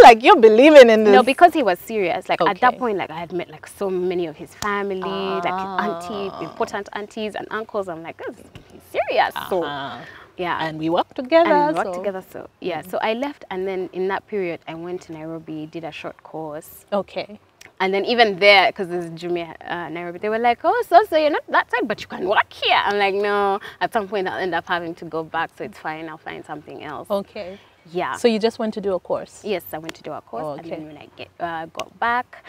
like you're believing in this. No, because he was serious. Like at that Okay. point, like I had met like so many of his family, like important aunties and uncles. I'm like, he's serious. So yeah. And we worked together. And we worked together. So yeah. So I left, and then in that period, I went to Nairobi, did a short course. Okay. And then even there, because there's Jumia, Nairobi, they were like, oh, so you're not that side, but you can work here. I'm like, no. At some point, I'll end up having to go back, so it's fine. I'll find something else. Okay. Yeah. So you just went to do a course? Yes, I went to do a course. And then when I got back...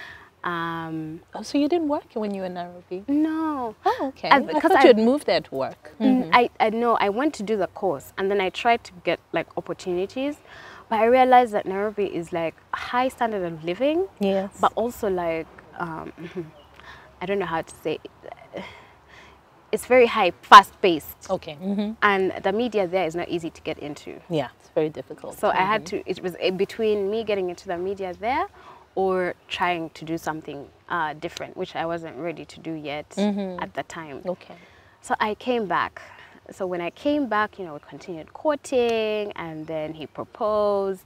so you didn't work when you were in Nairobi? No. Oh, okay. I thought you'd moved there to work. I know. I went to do the course, and then I tried to get like opportunities. But I realized that Nairobi is like a high standard of living. Yes. But also like, I don't know how to say it. It's very high, fast-paced. Okay. And the media there is not easy to get into. Yeah, it's very difficult. So I had to, it was between me getting into the media there or trying to do something different, which I wasn't ready to do yet at the time. Okay. So I came back. So when I came back, you know, we continued courting, and then he proposed,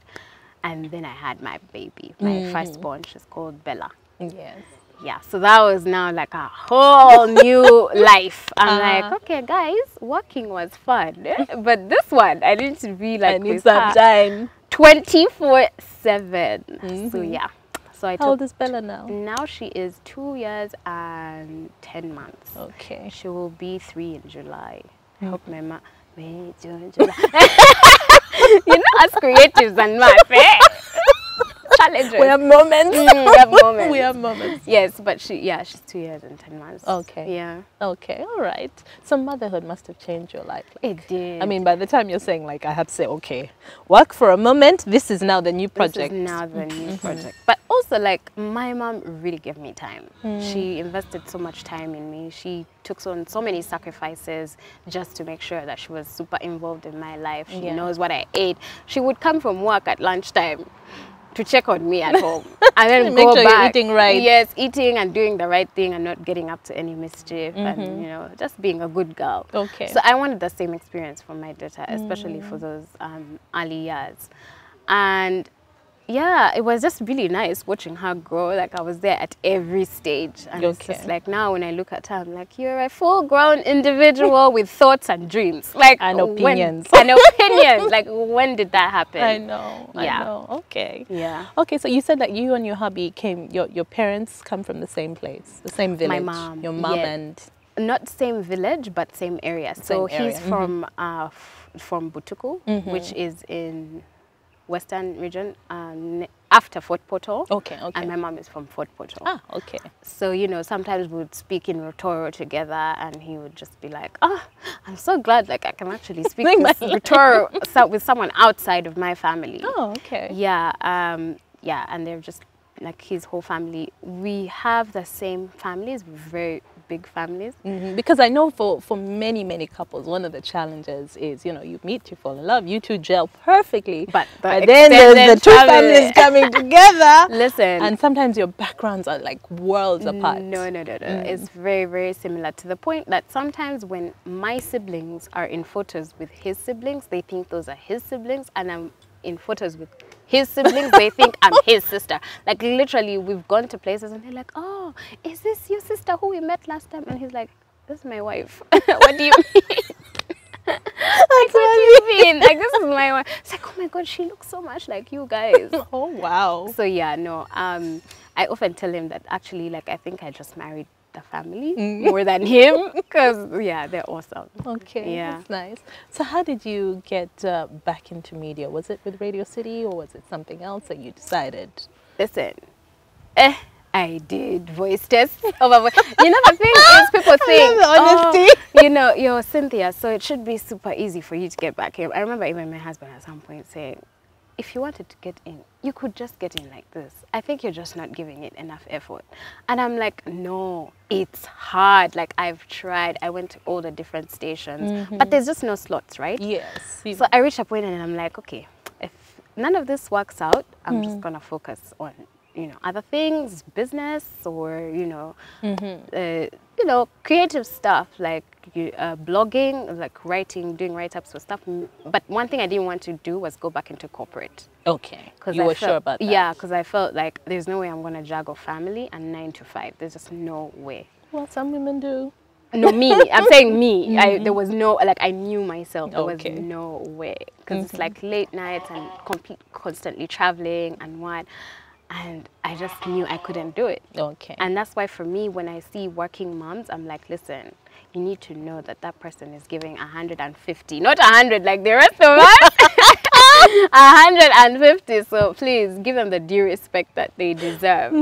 and then I had my baby, my firstborn. She's called Bella. Yes. Yeah, so that was now like a whole new life. I'm like, okay, guys, working was fun, but this one, I need to be like, I need some time. 24/7. So yeah. So I How old is Bella now? Now she is 2 years and 10 months. Okay. She will be 3 in July. I hope my mom, May, June, July. You know, us creatives and math, eh? Challenges. We have moments. We have moments. We have moments. Yes, but she's 2 years and 10 months. Okay. Yeah. Okay, all right. So motherhood must have changed your life. Like, It did. I mean, by the time you're saying, like, I had to say, okay, work for a moment, this is now the new project. This is now the new project. But also, like, my mom really gave me time. She invested so much time in me. She took on so many sacrifices just to make sure that she was super involved in my life. She knows what I ate. She would come from work at lunchtime to check on me at home, and then make go sure back. you're eating right. Yes, eating and doing the right thing and not getting up to any mischief, and you know, just being a good girl. Okay. So I wanted the same experience for my daughter, especially for those early years, and yeah, it was just really nice watching her grow. Like, I was there at every stage, and it's just like, now when I look at her, I'm like, you're a full-grown individual with thoughts and dreams, like, and opinions. Like, when did that happen? I know. Yeah. I know. Okay. Yeah. Okay, so you said that you and your hubby your parents come from the same place, the same village. My mom. Your mom Yeah. and... Not same village, but same area. So Same area. he's from Butuku, which is in Western region, after Fort Portal. Okay, okay. And my mom is from Fort Portal. Ah, okay. So, you know, sometimes we would speak in Rotoro together, and he would just be like, oh, I'm so glad, like, I can actually speak Rotoro with someone outside of my family. Oh, okay. Yeah, yeah, and they're just, like, his whole family. We have the same families, very big families. Because I know for many couples, one of the challenges is, you know, you meet, you fall in love, you two gel perfectly, but then there's the two families coming together. Listen, and sometimes your backgrounds are like worlds apart. No. It's very similar, to the point that sometimes when my siblings are in photos with his siblings, they think those are his siblings, and I'm in photos with his siblings, they think I'm his sister. Like, literally, we've gone to places and they're like, oh, is this your sister who we met last time? And he's like, this is my wife. What do you mean? Like, what do you mean? Like, this is my wife. It's like, oh my God, she looks so much like you guys. Oh, wow. So yeah, no, I often tell him that actually, like, I think I just married the family more than him, because yeah, they're awesome. Okay, yeah, that's nice. So how did you get back into media? Was it with Radio City, or was it something else that you decided? Listen, I did voice tests over voice. You know, the thing is, people think, honesty. Oh, you know, you're Cynthia, so it should be super easy for you to get back here. I remember even my husband at some point saying, if you wanted to get in, you could just get in like this. I think you're just not giving it enough effort. And I'm like, no, it's hard. Like, I've tried. I went to all the different stations, but there's just no slots, right? Yes. So I reached a point and I'm like, okay, if none of this works out, I'm just going to focus on, you know, other things, business, or, you know, creative stuff, like blogging, like writing, doing write-ups for stuff. But one thing I didn't want to do was go back into corporate. Okay. You were sure about that? Yeah, because I felt like there's no way I'm going to juggle family and 9 to 5. There's just no way. Well, some women do. No, me. I'm saying me. There was no, like, I knew myself. There was no way. Because it's like late nights and constantly traveling and what. And I just knew I couldn't do it. Okay. And that's why for me, when I see working moms, I'm like, listen, you need to know that that person is giving 150, not 100 like the rest of us. 150. So please give them the due respect that they deserve.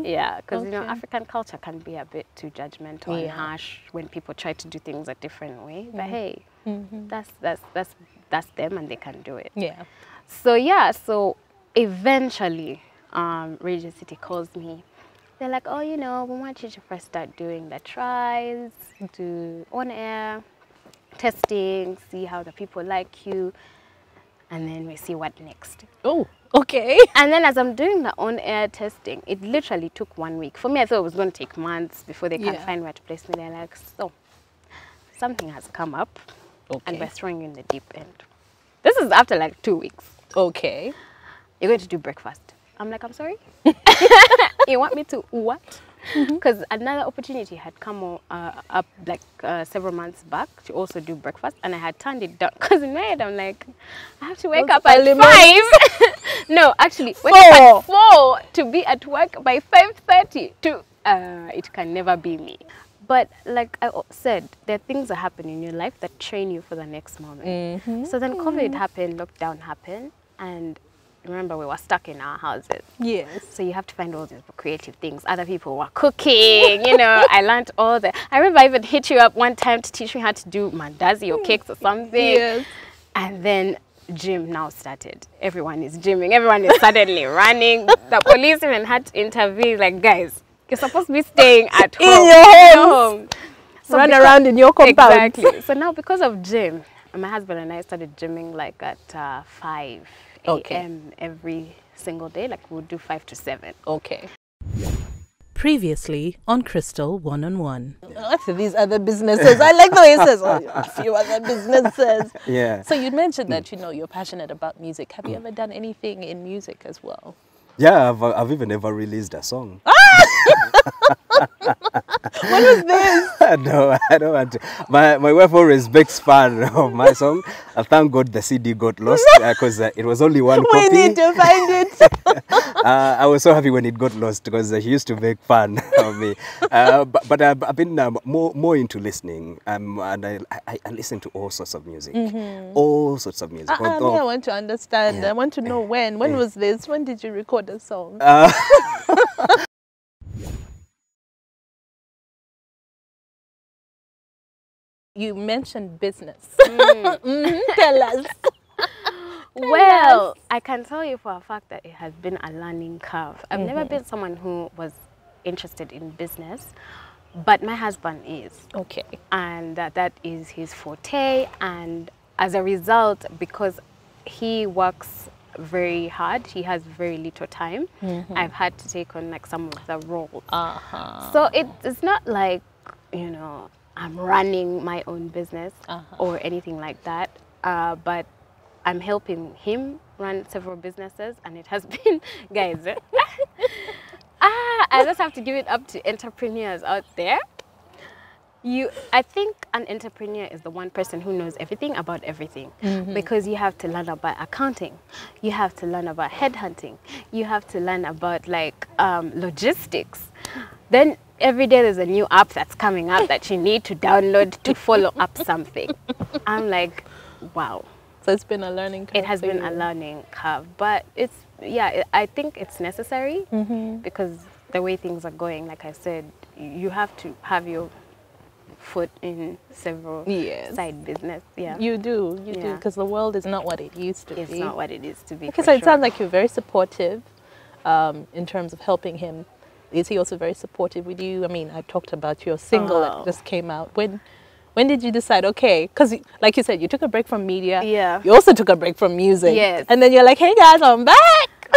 Yeah, because you know, African culture can be a bit too judgmental and harsh when people try to do things a different way. But hey, that's them and they can do it. Yeah. So yeah, so eventually Radio City calls me. They're like, oh, you know, we want you to first start doing the tries, do on-air testing, see how the people like you, and then we see what next. Oh, okay. And then as I'm doing the on-air testing, it literally took 1 week. For me, I thought it was going to take months before they can find where to place me. They're like, so, something has come up, and we're throwing you in the deep end. This is after like 2 weeks. Okay. You're going to do breakfast. I'm like, I'm sorry? You want me to what? Because another opportunity had come up like several months back to also do breakfast, and I had turned it down because in my head I'm like, I have to wake up at 5. No, actually, wake up at 4 to be at work by 5:30. It can never be me. But like I said, there are things that happen in your life that train you for the next moment. So then COVID happened, lockdown happened, and remember we were stuck in our houses. Yes. So you have to find all these creative things. Other people were cooking, you know. I learned all the... I remember I even hit you up one time to teach me how to do mandazi or cakes or something. Yes. And then gym now started. Everyone is gymming. Everyone is suddenly running. The police even had to intervene. Like, guys, you're supposed to be staying at home. In your home. So run around in your compound. Exactly. So now because of gym, my husband and I started gymming like at 5 a.m. every single day. Like we'll do 5 to 7. Okay. Previously on Crystal One-on-One. What are these other businesses? I like the way it says, a few other businesses. Yeah. So you mentioned that, you know, you're passionate about music. Have you ever done anything in music as well? Yeah, I've even never released a song. What is this? No, I don't want to. My wife always makes fun of my song. Thank God the CD got lost because it was only one copy. We need to find it. I was so happy when it got lost because she used to make fun of me. But I've been more into listening, and I listen to all sorts of music. All sorts of music. I want to understand. Yeah. I want to know when. When was this? When did you record a song? You mentioned business. Tell us. Well, I can tell you for a fact that it has been a learning curve. I've never been someone who was interested in business, but my husband is. Okay. And that is his forte. And as a result, because he works very hard, he has very little time, I've had to take on like some of the roles. So it's not like, you know, I'm running my own business or anything like that, but I'm helping him run several businesses, and it has been, guys, I just have to give it up to entrepreneurs out there. I think an entrepreneur is the one person who knows everything about everything, because you have to learn about accounting, you have to learn about headhunting, you have to learn about like logistics. Then every day there's a new app that's coming up that you need to download to follow up something. I'm like, wow. So it's been a learning curve. It has been a learning curve, but it's, yeah, I think it's necessary because the way things are going, like I said, you have to have your foot in several side business. Yeah, you do, because the world is not what it used to be. It's not what it used to be. Okay, so it sounds like you're very supportive in terms of helping him. Is he also very supportive with you? I mean, I talked about your single that just came out. When did you decide, okay, because like you said, you took a break from media. Yeah. You also took a break from music. Yes. And then you're like, hey guys, I'm back.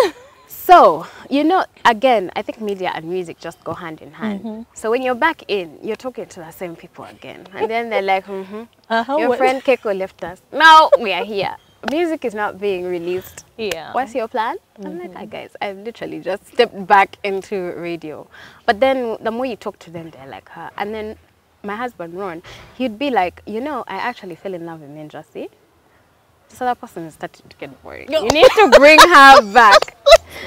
So, you know, again, I think media and music just go hand in hand. So when you're back in, you're talking to the same people again. And then they're like, your friend Keiko left us. Now we are here. Music is not being released. Yeah. What's your plan? I'm like, hi guys, I've literally just stepped back into radio. But then the more you talk to them, they're like her. And then my husband, Ron, he'd be like, you know, I actually fell in love with Minjasi. So that person is starting to get boring. You need to bring her back.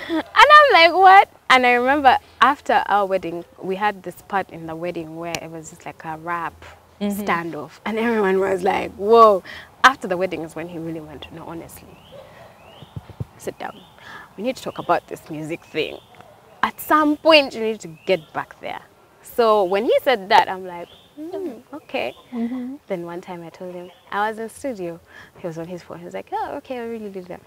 And I'm like, what? And I remember after our wedding, we had this part in the wedding where it was just like a rap standoff. And everyone was like, whoa. After the wedding is when he really went to know, honestly. Sit down. We need to talk about this music thing. At some point, you need to get back there. So when he said that, I'm like, okay. Then one time I told him, I was in studio. He was on his phone. He was like, oh, okay, I really did that.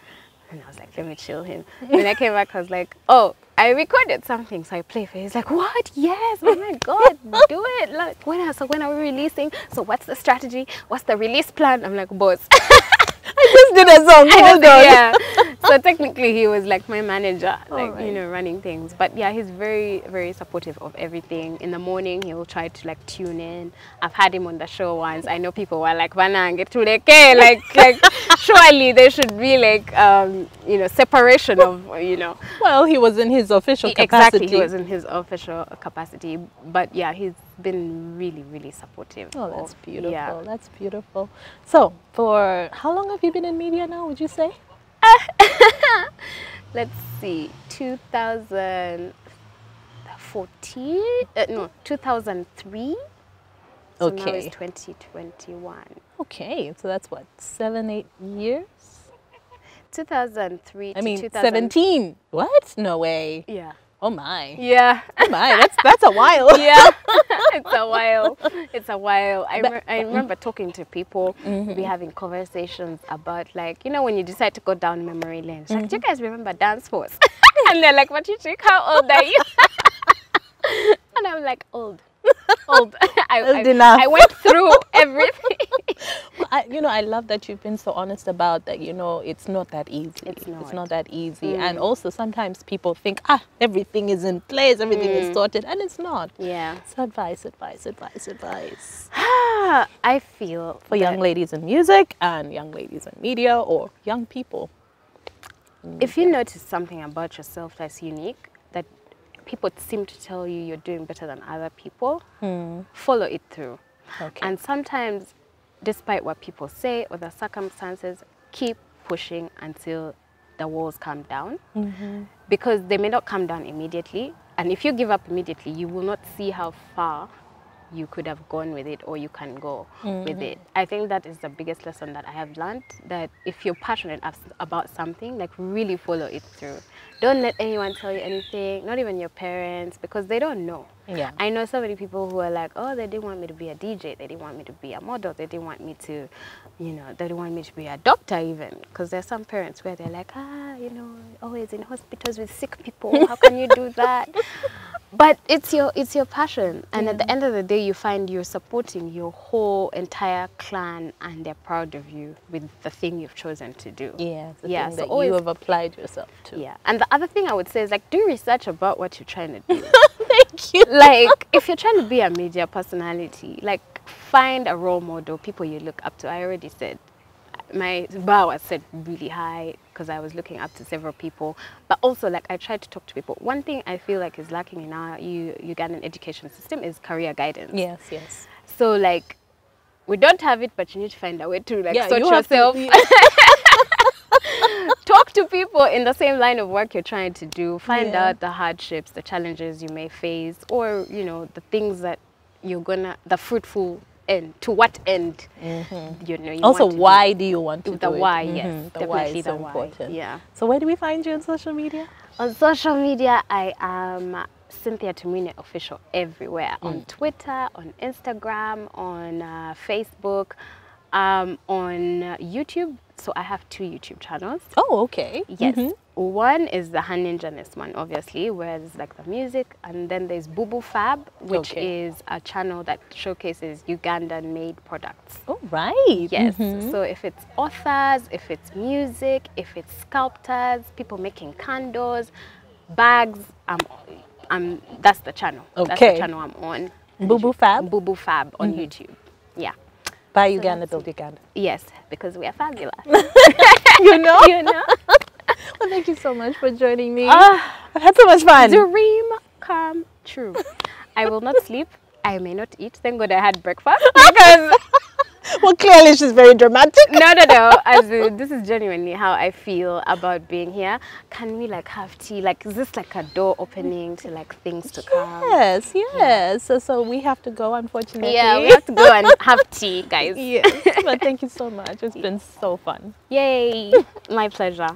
And I was like, let me chill him. When I came back, I was like, oh, I recorded something. So I played for him. He's like, what? Yes. Oh my God, do it. Like, when are we releasing? So what's the strategy? What's the release plan? I'm like, boss. I just did a song. Hold on. Yeah. So technically he was like my manager, like, you know, running things. But yeah, he's very, very supportive of everything. In the morning, he'll try to like tune in. I've had him on the show once. I know people were like, Vanang, to like surely there should be like, you know, separation of, you know. Well, he was in his official capacity. Exactly, he was in his official capacity. But yeah, he's been really, really supportive. Oh, that's beautiful. Yeah. That's beautiful. So, for how long have you been in media now, would you say? Let's see, 2014, no, 2003. So now Okay. it's 2021. Okay, so that's what, 7, 8 years? 2003 I to mean, 2000. 17. What? No way. Yeah. Oh my. Yeah. Oh my, that's a while. Yeah, it's a while. It's a while. I remember talking to people, we having conversations about, like, you know, when you decide to go down memory lane. Like, do you guys remember Dance Force? And they're like, what you think? How old are you? And I'm like, old. Old. Old enough. I went through everything. You know, I love that you've been so honest about that. You know, it's not that easy. It's not. It's not that easy. And also sometimes people think, everything is in place, everything is sorted, and it's not. Yeah. So advice. I feel For young ladies in music and young ladies in media or young people. if you notice something about yourself that's unique, that people seem to tell you you're doing better than other people, follow it through. Okay. And sometimes, despite what people say or the circumstances, keep pushing until the walls come down. Because they may not come down immediately. And if you give up immediately, you will not see how far you could have gone with it or you can go with it. I think that is the biggest lesson that I have learned, that if you're passionate about something, like, really follow it through. Don't let anyone tell you anything, not even your parents, because they don't know. Yeah. I know so many people who are like, oh, they didn't want me to be a DJ, they didn't want me to be a model, they didn't want me to, you know, they didn't want me to be a doctor even. Because there's some parents where they're like, you know, always in hospitals with sick people, how can you do that? But it's your passion, and at the end of the day, you find you're supporting your whole entire clan, and they're proud of you with the thing you've chosen to do. Yeah, the Yeah, thing so that always- you have applied yourself to. Yeah, and the other thing I would say is, like, do research about what you're trying to do. Thank you. Like, if you're trying to be a media personality, like, find a role model, people you look up to. I already said my bar was set really high because I was looking up to several people, but also, like, I tried to talk to people. One thing I feel like is lacking in our Ugandan education system is career guidance. Yes. So, like, we don't have it, but you need to find a way to, like, sort you have yourself. to, Talk to people in the same line of work you're trying to do. Find out the hardships, the challenges you may face, or, you know, the things that you're gonna, the fruitful end. To what end? You know. You Also, want to why do you want to do do the it? why? Yes, The why definitely is so the why. important. Yeah. So where do we find you on social media? On social media, I am Cynthia Tumwine official everywhere. On Twitter, on Instagram, on Facebook, on YouTube. So I have 2 YouTube channels. Oh, okay. Yes. One is the Han Ninjaness one, obviously, where it's like the music. And then there's Boo Boo Fab, which is a channel that showcases Ugandan-made products. Oh, right. Yes. So if it's authors, if it's music, if it's sculptors, people making candles, bags, that's the channel. That's the Okay. channel I'm on. Boo Boo Fab? Boo Boo Fab on YouTube. Yeah. Buy Uganda, build Uganda. Yes, because we are fabulous. You know? You know? Well, thank you so much for joining me. Ah. I've had so much fun. Dream come true. I will not sleep. I may not eat. Thank God I had breakfast. Because Well, clearly she's very dramatic. no. As in, this is genuinely how I feel about being here. Can we like have tea? Like, is this like a door opening to like things to come? Yes, yes. So we have to go, unfortunately. Yeah, we have to go and have tea, guys. Yes, but thank you so much. It's been so fun. Yay! My pleasure.